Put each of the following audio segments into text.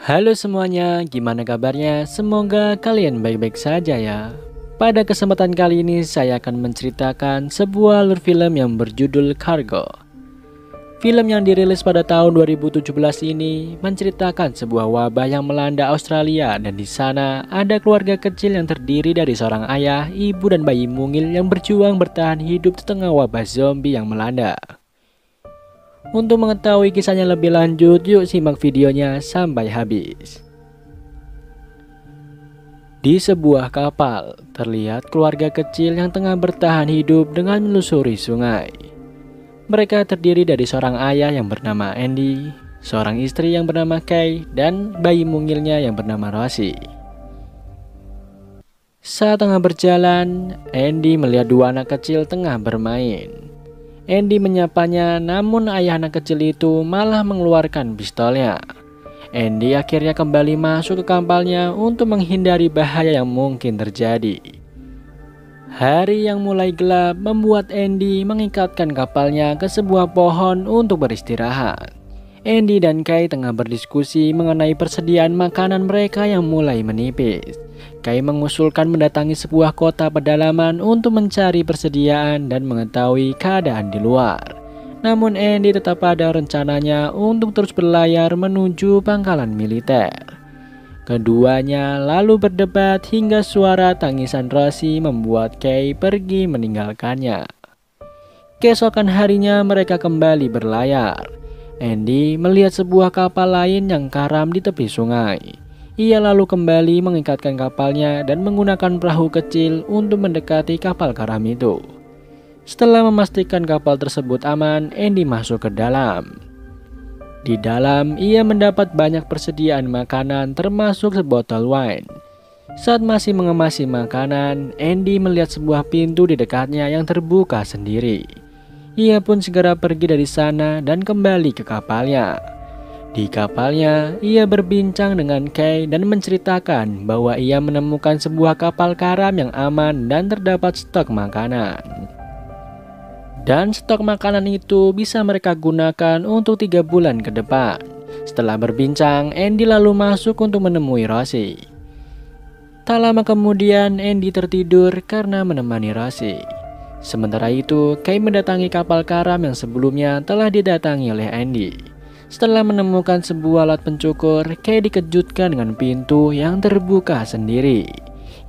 Halo semuanya, gimana kabarnya? Semoga kalian baik-baik saja ya. Pada kesempatan kali ini saya akan menceritakan sebuah alur film yang berjudul Cargo. Film yang dirilis pada tahun 2017 ini menceritakan sebuah wabah yang melanda Australia, dan di sana ada keluarga kecil yang terdiri dari seorang ayah, ibu, dan bayi mungil yang berjuang bertahan hidup di tengah wabah zombie yang melanda. Untuk mengetahui kisahnya lebih lanjut, yuk simak videonya sampai habis. Di sebuah kapal, terlihat keluarga kecil yang tengah bertahan hidup dengan menelusuri sungai. Mereka terdiri dari seorang ayah yang bernama Andy, seorang istri yang bernama Kay, dan bayi mungilnya yang bernama Rosie. Saat tengah berjalan, Andy melihat dua anak kecil tengah bermain. Andy menyapanya, namun ayah anak kecil itu malah mengeluarkan pistolnya. Andy akhirnya kembali masuk ke kapalnya untuk menghindari bahaya yang mungkin terjadi. Hari yang mulai gelap membuat Andy mengikatkan kapalnya ke sebuah pohon untuk beristirahat. Andy dan Kay tengah berdiskusi mengenai persediaan makanan mereka yang mulai menipis. Kay mengusulkan mendatangi sebuah kota pedalaman untuk mencari persediaan dan mengetahui keadaan di luar. Namun Andy tetap pada rencananya untuk terus berlayar menuju pangkalan militer. Keduanya lalu berdebat hingga suara tangisan Rosie membuat Kay pergi meninggalkannya. Keesokan harinya mereka kembali berlayar. Andy melihat sebuah kapal lain yang karam di tepi sungai. Ia lalu kembali mengikatkan kapalnya dan menggunakan perahu kecil untuk mendekati kapal karam itu. Setelah memastikan kapal tersebut aman, Andy masuk ke dalam. Di dalam, ia mendapat banyak persediaan makanan termasuk sebotol wine. Saat masih mengemasi makanan, Andy melihat sebuah pintu di dekatnya yang terbuka sendiri. Ia pun segera pergi dari sana dan kembali ke kapalnya. Di kapalnya, ia berbincang dengan Kay dan menceritakan bahwa ia menemukan sebuah kapal karam yang aman dan terdapat stok makanan. Dan stok makanan itu bisa mereka gunakan untuk 3 bulan ke depan. Setelah berbincang, Andy lalu masuk untuk menemui Rosie. Tak lama kemudian, Andy tertidur karena menemani Rosie. Sementara itu, Kay mendatangi kapal karam yang sebelumnya telah didatangi oleh Andy. Setelah menemukan sebuah alat pencukur, Kay dikejutkan dengan pintu yang terbuka sendiri.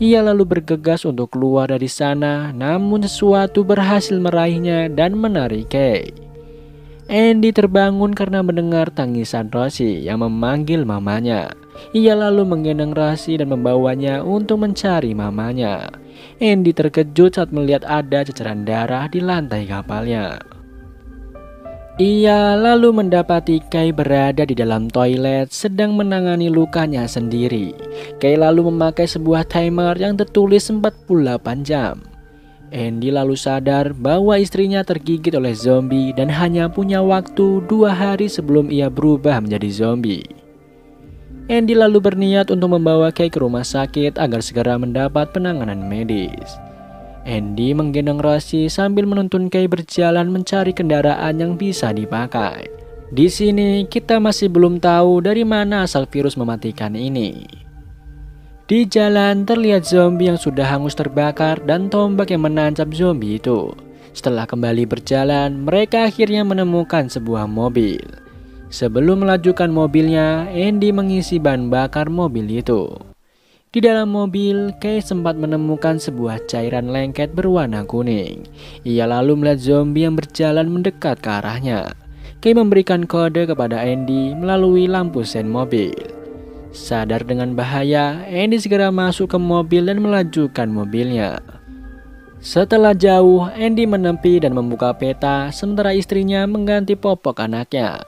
Ia lalu bergegas untuk keluar dari sana, namun sesuatu berhasil meraihnya dan menarik Kay. Andy terbangun karena mendengar tangisan Rosie yang memanggil mamanya. Ia lalu menggendong Rosie dan membawanya untuk mencari mamanya. Andy terkejut saat melihat ada ceceran darah di lantai kapalnya. Ia lalu mendapati Kay berada di dalam toilet sedang menangani lukanya sendiri. Kay lalu memakai sebuah timer yang tertulis 48 jam. Andy lalu sadar bahwa istrinya tergigit oleh zombie dan hanya punya waktu 2 hari sebelum ia berubah menjadi zombie. Andy lalu berniat untuk membawa Kay ke rumah sakit agar segera mendapat penanganan medis. Andy menggendong Rosie sambil menuntun Kay berjalan mencari kendaraan yang bisa dipakai. Di sini kita masih belum tahu dari mana asal virus mematikan ini. Di jalan terlihat zombie yang sudah hangus terbakar dan tombak yang menancap zombie itu. Setelah kembali berjalan, mereka akhirnya menemukan sebuah mobil. Sebelum melajukan mobilnya, Andy mengisi bahan bakar mobil itu. Di dalam mobil, Kay sempat menemukan sebuah cairan lengket berwarna kuning. Ia lalu melihat zombie yang berjalan mendekat ke arahnya. Kay memberikan kode kepada Andy melalui lampu sen mobil. Sadar dengan bahaya, Andy segera masuk ke mobil dan melajukan mobilnya. Setelah jauh, Andy menepi dan membuka peta, sementara istrinya mengganti popok anaknya.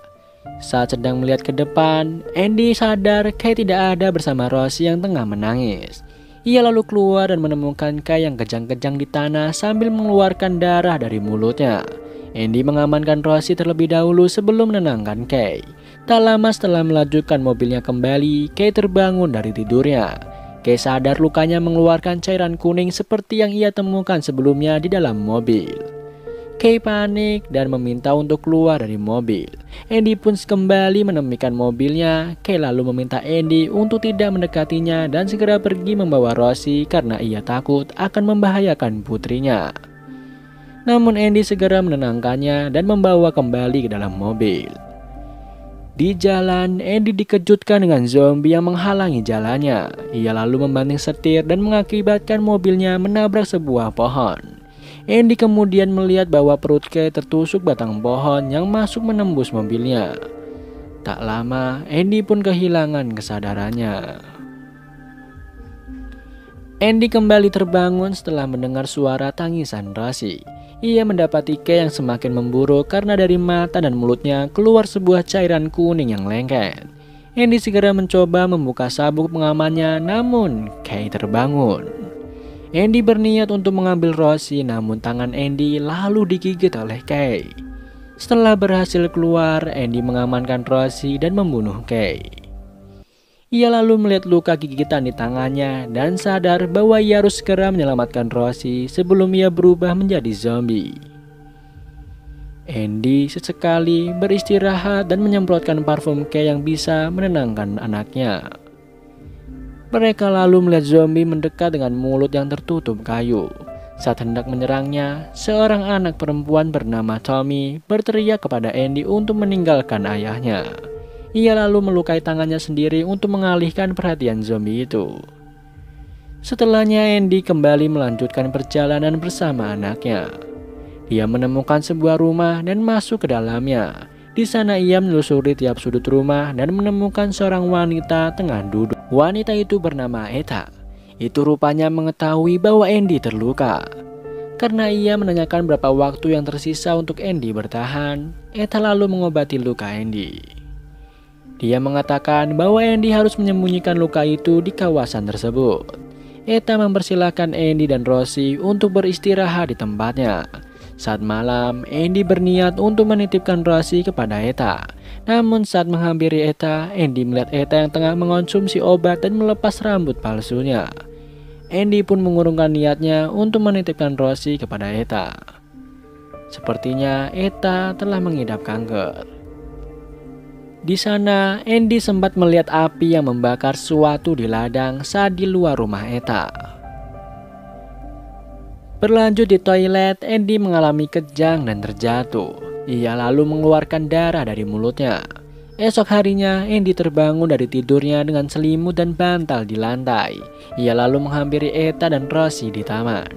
Saat sedang melihat ke depan, Andy sadar Kay tidak ada bersama Rosie yang tengah menangis. Ia lalu keluar dan menemukan Kay yang kejang-kejang di tanah sambil mengeluarkan darah dari mulutnya. Andy mengamankan Rosie terlebih dahulu sebelum menenangkan Kay. Tak lama setelah melajukan mobilnya kembali, Kay terbangun dari tidurnya. Kay sadar lukanya mengeluarkan cairan kuning seperti yang ia temukan sebelumnya di dalam mobil. Kay panik dan meminta untuk keluar dari mobil. Andy pun kembali menemukan mobilnya. Kay lalu meminta Andy untuk tidak mendekatinya dan segera pergi membawa Rosie karena ia takut akan membahayakan putrinya. Namun Andy segera menenangkannya dan membawa kembali ke dalam mobil. Di jalan, Andy dikejutkan dengan zombie yang menghalangi jalannya. Ia lalu membanting setir dan mengakibatkan mobilnya menabrak sebuah pohon. Andy kemudian melihat bahwa perut Kay tertusuk batang pohon yang masuk menembus mobilnya. Tak lama, Andy pun kehilangan kesadarannya. Andy kembali terbangun setelah mendengar suara tangisan Rosie. Ia mendapati Kay yang semakin memburuk karena dari mata dan mulutnya keluar sebuah cairan kuning yang lengket. Andy segera mencoba membuka sabuk pengamannya, namun Kay terbangun. Andy berniat untuk mengambil Rosie, namun tangan Andy lalu digigit oleh Kay. Setelah berhasil keluar, Andy mengamankan Rosie dan membunuh Kay. Ia lalu melihat luka gigitan di tangannya dan sadar bahwa ia harus segera menyelamatkan Rosie sebelum ia berubah menjadi zombie. Andy sesekali beristirahat dan menyemprotkan parfum Kay yang bisa menenangkan anaknya. Mereka lalu melihat zombie mendekat dengan mulut yang tertutup kayu. Saat hendak menyerangnya, seorang anak perempuan bernama Tommy berteriak kepada Andy untuk meninggalkan ayahnya. Ia lalu melukai tangannya sendiri untuk mengalihkan perhatian zombie itu. Setelahnya Andy kembali melanjutkan perjalanan bersama anaknya. Dia menemukan sebuah rumah dan masuk ke dalamnya. Di sana ia menelusuri tiap sudut rumah dan menemukan seorang wanita tengah duduk. Wanita itu bernama Etta. Itu rupanya mengetahui bahwa Andy terluka. Karena ia menanyakan berapa waktu yang tersisa untuk Andy bertahan, Etta lalu mengobati luka Andy. Dia mengatakan bahwa Andy harus menyembunyikan luka itu di kawasan tersebut. Etta mempersilahkan Andy dan Rosie untuk beristirahat di tempatnya. Saat malam, Andy berniat untuk menitipkan Rosie kepada Etta. Namun saat menghampiri Etta, Andy melihat Etta yang tengah mengonsumsi obat dan melepas rambut palsunya. Andy pun mengurungkan niatnya untuk menitipkan Rosie kepada Etta. Sepertinya Etta telah mengidap kanker. Di sana, Andy sempat melihat api yang membakar sesuatu di ladang saat di luar rumah Etta. Berlanjut di toilet, Andy mengalami kejang dan terjatuh. Ia lalu mengeluarkan darah dari mulutnya. Esok harinya, Andy terbangun dari tidurnya dengan selimut dan bantal di lantai. Ia lalu menghampiri Etta dan Rosie di taman.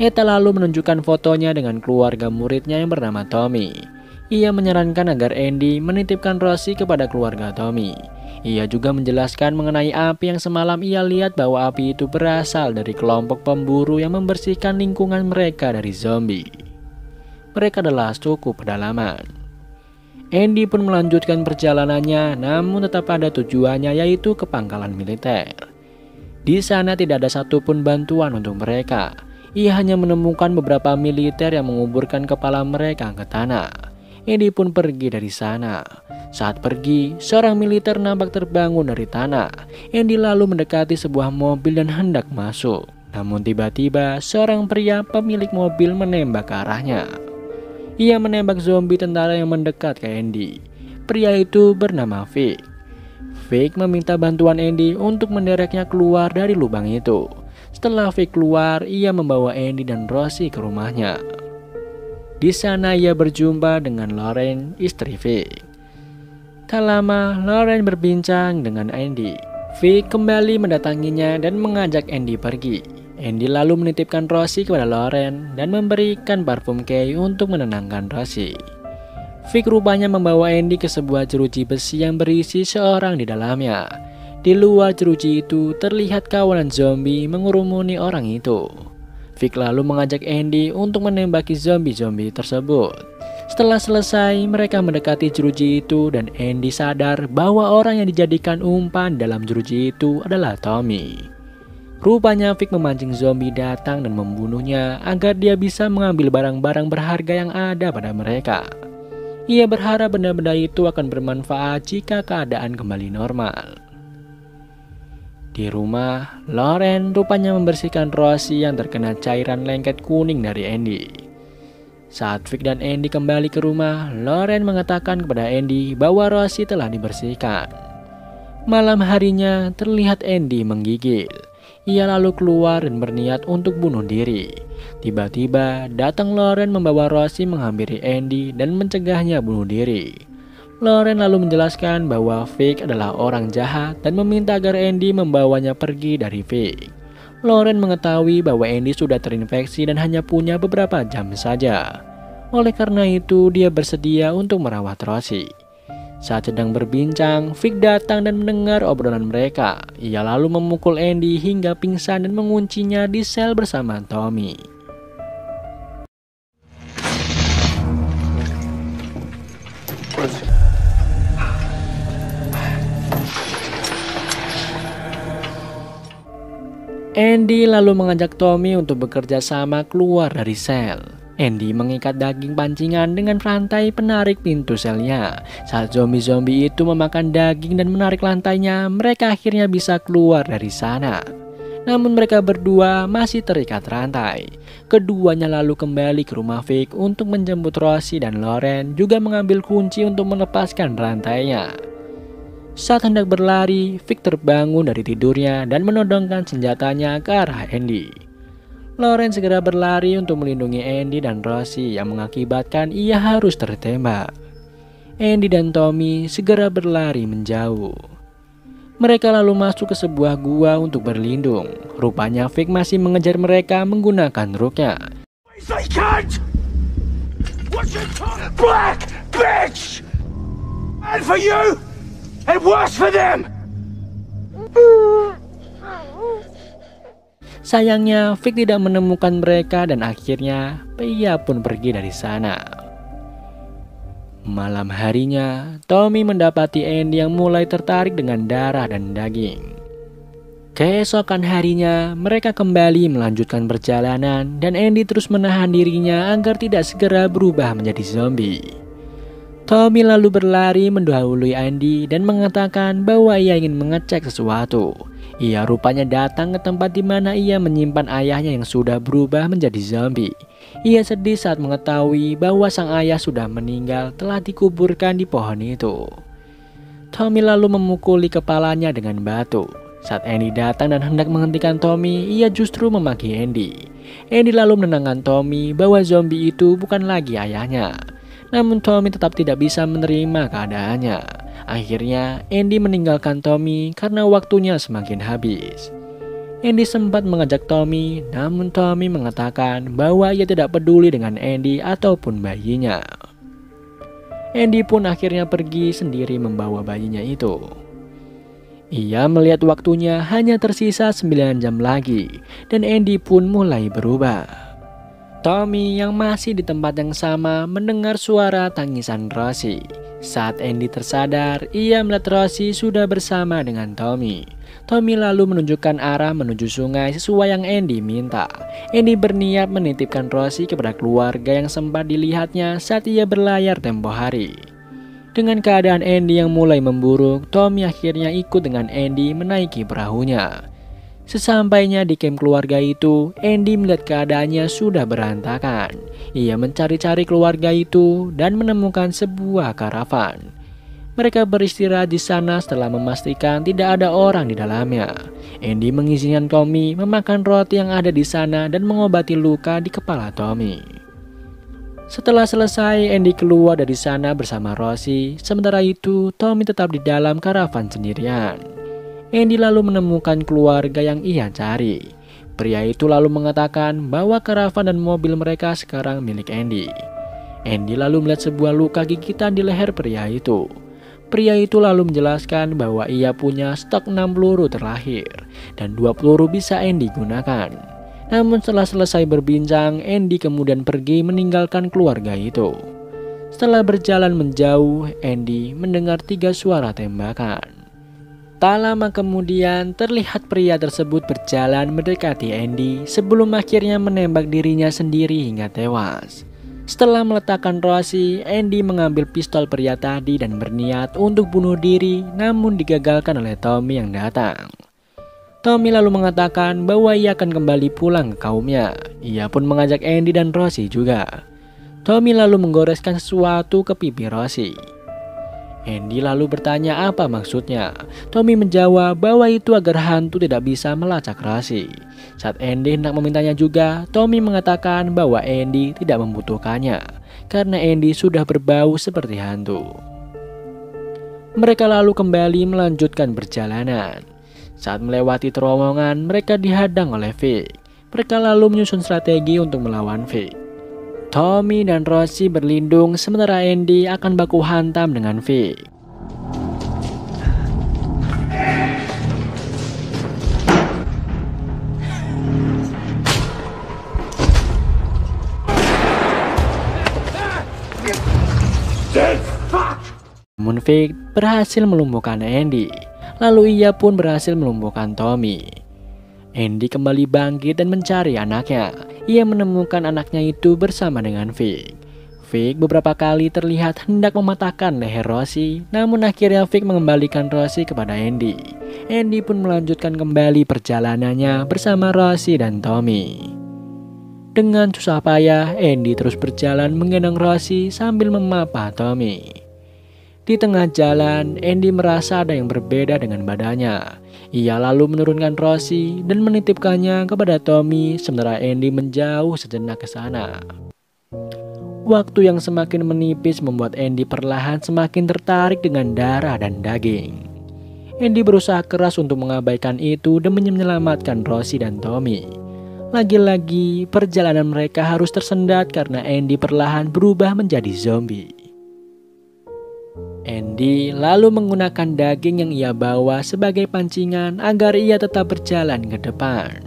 Etta lalu menunjukkan fotonya dengan keluarga muridnya yang bernama Tommy. Ia menyarankan agar Andy menitipkan Rosie kepada keluarga Tommy. Ia juga menjelaskan mengenai api yang semalam ia lihat bahwa api itu berasal dari kelompok pemburu yang membersihkan lingkungan mereka dari zombie. Mereka adalah suku pedalaman. Andy pun melanjutkan perjalanannya, namun tetap pada tujuannya, yaitu ke pangkalan militer. Di sana tidak ada satupun bantuan untuk mereka. Ia hanya menemukan beberapa militer yang menguburkan kepala mereka ke tanah. Andy pun pergi dari sana. Saat pergi, seorang militer nampak terbangun dari tanah. Andy lalu mendekati sebuah mobil dan hendak masuk. Namun tiba-tiba seorang pria pemilik mobil menembak ke arahnya. Ia menembak zombie tentara yang mendekat ke Andy. Pria itu bernama Vic. Vic meminta bantuan Andy untuk mendereknya keluar dari lubang itu. Setelah Vic keluar, ia membawa Andy dan Rosie ke rumahnya. Di sana ia berjumpa dengan Lauren, istri Vic. Tak lama, Lauren berbincang dengan Andy. Vic kembali mendatanginya dan mengajak Andy pergi. Andy lalu menitipkan Rosie kepada Lauren dan memberikan parfum Kay untuk menenangkan Rosie. Vic rupanya membawa Andy ke sebuah jeruji besi yang berisi seorang di dalamnya. Di luar jeruji itu terlihat kawanan zombie mengurumuni orang itu. Vic lalu mengajak Andy untuk menembaki zombie-zombie tersebut. Setelah selesai, mereka mendekati jeruji itu dan Andy sadar bahwa orang yang dijadikan umpan dalam jeruji itu adalah Tommy. Rupanya Vic memancing zombie datang dan membunuhnya agar dia bisa mengambil barang-barang berharga yang ada pada mereka. Ia berharap benda-benda itu akan bermanfaat jika keadaan kembali normal. Di rumah, Lauren rupanya membersihkan Rosie yang terkena cairan lengket kuning dari Andy. Saat Vic dan Andy kembali ke rumah, Lauren mengatakan kepada Andy bahwa Rosie telah dibersihkan. Malam harinya terlihat Andy menggigil. Ia lalu keluar dan berniat untuk bunuh diri. Tiba-tiba datang Lauren membawa Rosie menghampiri Andy dan mencegahnya bunuh diri. Lauren lalu menjelaskan bahwa Vic adalah orang jahat dan meminta agar Andy membawanya pergi dari Vic. Lauren mengetahui bahwa Andy sudah terinfeksi dan hanya punya beberapa jam saja. Oleh karena itu, dia bersedia untuk merawat Rosie. Saat sedang berbincang, Vic datang dan mendengar obrolan mereka. Ia lalu memukul Andy hingga pingsan dan menguncinya di sel bersama Tommy. Andy lalu mengajak Tommy untuk bekerja sama keluar dari sel. Andy mengikat daging pancingan dengan rantai penarik pintu selnya. Saat zombie-zombie itu memakan daging dan menarik lantainya, mereka akhirnya bisa keluar dari sana. Namun mereka berdua masih terikat rantai. Keduanya lalu kembali ke rumah Vic untuk menjemput Rosie dan Lauren juga mengambil kunci untuk melepaskan rantainya. Saat hendak berlari, Vic terbangun dari tidurnya dan menodongkan senjatanya ke arah Andy. Lauren segera berlari untuk melindungi Andy dan Rosie yang mengakibatkan ia harus tertembak. Andy dan Tommy segera berlari menjauh. Mereka lalu masuk ke sebuah gua untuk berlindung. Rupanya Vic masih mengejar mereka menggunakan truknya. Black bitch! And for you, and worse for them! Sayangnya, Vic tidak menemukan mereka dan akhirnya ia pun pergi dari sana. Malam harinya, Tommy mendapati Andy yang mulai tertarik dengan darah dan daging. Keesokan harinya, mereka kembali melanjutkan perjalanan dan Andy terus menahan dirinya agar tidak segera berubah menjadi zombie. Tommy lalu berlari mendahului Andy dan mengatakan bahwa ia ingin mengecek sesuatu. Ia rupanya datang ke tempat di mana ia menyimpan ayahnya yang sudah berubah menjadi zombie. Ia sedih saat mengetahui bahwa sang ayah sudah meninggal telah dikuburkan di pohon itu. Tommy lalu memukuli kepalanya dengan batu. Saat Andy datang dan hendak menghentikan Tommy, ia justru memaki Andy. Andy lalu menenangkan Tommy bahwa zombie itu bukan lagi ayahnya. Namun Tommy tetap tidak bisa menerima keadaannya. Akhirnya Andy meninggalkan Tommy karena waktunya semakin habis. Andy sempat mengajak Tommy, namun Tommy mengatakan bahwa ia tidak peduli dengan Andy ataupun bayinya. Andy pun akhirnya pergi sendiri membawa bayinya itu. Ia melihat waktunya hanya tersisa 9 jam lagi dan Andy pun mulai berubah. Tommy yang masih di tempat yang sama mendengar suara tangisan Rosie. Saat Andy tersadar, ia melihat Rosie sudah bersama dengan Tommy. Tommy lalu menunjukkan arah menuju sungai sesuai yang Andy minta. Andy berniat menitipkan Rosie kepada keluarga yang sempat dilihatnya saat ia berlayar tempo hari. Dengan keadaan Andy yang mulai memburuk, Tommy akhirnya ikut dengan Andy menaiki perahunya. Sesampainya di kamp keluarga itu, Andy melihat keadaannya sudah berantakan. Ia mencari-cari keluarga itu dan menemukan sebuah karavan. Mereka beristirahat di sana setelah memastikan tidak ada orang di dalamnya. Andy mengizinkan Tommy memakan roti yang ada di sana dan mengobati luka di kepala Tommy. Setelah selesai, Andy keluar dari sana bersama Rosie. Sementara itu, Tommy tetap di dalam karavan sendirian. Andy lalu menemukan keluarga yang ia cari. Pria itu lalu mengatakan bahwa karavan dan mobil mereka sekarang milik Andy. Andy lalu melihat sebuah luka gigitan di leher pria itu. Pria itu lalu menjelaskan bahwa ia punya stok 6 peluru terakhir dan 2 peluru bisa Andy gunakan. Namun setelah selesai berbincang, Andy kemudian pergi meninggalkan keluarga itu. Setelah berjalan menjauh, Andy mendengar 3 suara tembakan. Tak lama kemudian terlihat pria tersebut berjalan mendekati Andy sebelum akhirnya menembak dirinya sendiri hingga tewas. Setelah meletakkan Rosie, Andy mengambil pistol pria tadi dan berniat untuk bunuh diri, namun digagalkan oleh Tommy yang datang. Tommy lalu mengatakan bahwa ia akan kembali pulang ke kaumnya. Ia pun mengajak Andy dan Rosie juga. Tommy lalu menggoreskan sesuatu ke pipi Rosie. Andy lalu bertanya apa maksudnya. Tommy menjawab bahwa itu agar hantu tidak bisa melacak Rosie. Saat Andy hendak memintanya juga, Tommy mengatakan bahwa Andy tidak membutuhkannya karena Andy sudah berbau seperti hantu. Mereka lalu kembali melanjutkan perjalanan. Saat melewati terowongan, mereka dihadang oleh Vic. Mereka lalu menyusun strategi untuk melawan Vic. Tommy dan Rosie berlindung sementara Andy akan baku hantam dengan Vic. Namun Vic berhasil melumpuhkan Andy. Lalu ia pun berhasil melumpuhkan Tommy. Andy kembali bangkit dan mencari anaknya. Ia menemukan anaknya itu bersama dengan Vic. Vic beberapa kali terlihat hendak mematahkan leher Rosie, namun akhirnya Vic mengembalikan Rosie kepada Andy. Andy pun melanjutkan kembali perjalanannya bersama Rosie dan Tommy. Dengan susah payah, Andy terus berjalan menggendong Rosie sambil memapah Tommy. Di tengah jalan, Andy merasa ada yang berbeda dengan badannya. Ia lalu menurunkan Rosie dan menitipkannya kepada Tommy sementara Andy menjauh sejenak ke sana. Waktu yang semakin menipis membuat Andy perlahan semakin tertarik dengan darah dan daging. Andy berusaha keras untuk mengabaikan itu demi menyelamatkan Rosie dan Tommy. Lagi-lagi perjalanan mereka harus tersendat karena Andy perlahan berubah menjadi zombie. Andy lalu menggunakan daging yang ia bawa sebagai pancingan agar ia tetap berjalan ke depan.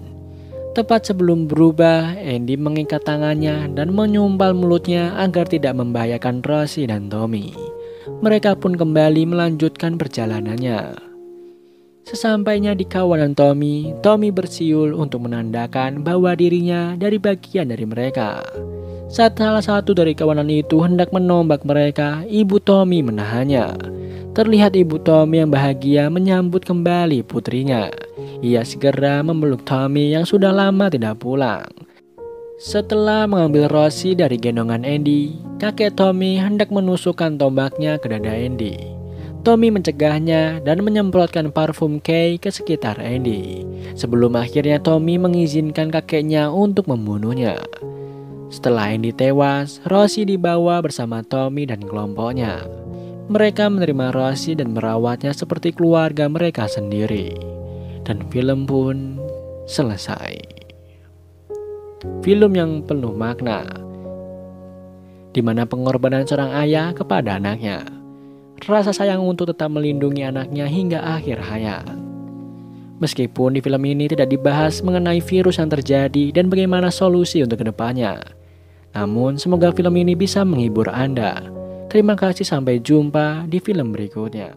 Tepat sebelum berubah, Andy mengikat tangannya dan menyumpal mulutnya agar tidak membahayakan Rosie dan Tommy. Mereka pun kembali melanjutkan perjalanannya. Sesampainya di kawanan Tommy, Tommy bersiul untuk menandakan bahwa dirinya dari bagian dari mereka. Saat salah satu dari kawanan itu hendak menombak mereka, ibu Tommy menahannya. Terlihat ibu Tommy yang bahagia menyambut kembali putrinya. Ia segera memeluk Tommy yang sudah lama tidak pulang. Setelah mengambil Rosie dari gendongan Andy, kakek Tommy hendak menusukkan tombaknya ke dada Andy. Tommy mencegahnya dan menyemprotkan parfum Kay ke sekitar Andy. Sebelum akhirnya Tommy mengizinkan kakeknya untuk membunuhnya. Setelah Andy tewas, Rosie dibawa bersama Tommy dan kelompoknya. Mereka menerima Rosie dan merawatnya seperti keluarga mereka sendiri. Dan film pun selesai. Film yang penuh makna, di mana pengorbanan seorang ayah kepada anaknya. Rasa sayang untuk tetap melindungi anaknya hingga akhir hayat. Meskipun di film ini tidak dibahas mengenai virus yang terjadi dan bagaimana solusi untuk kedepannya. Namun semoga film ini bisa menghibur Anda. Terima kasih, sampai jumpa di film berikutnya.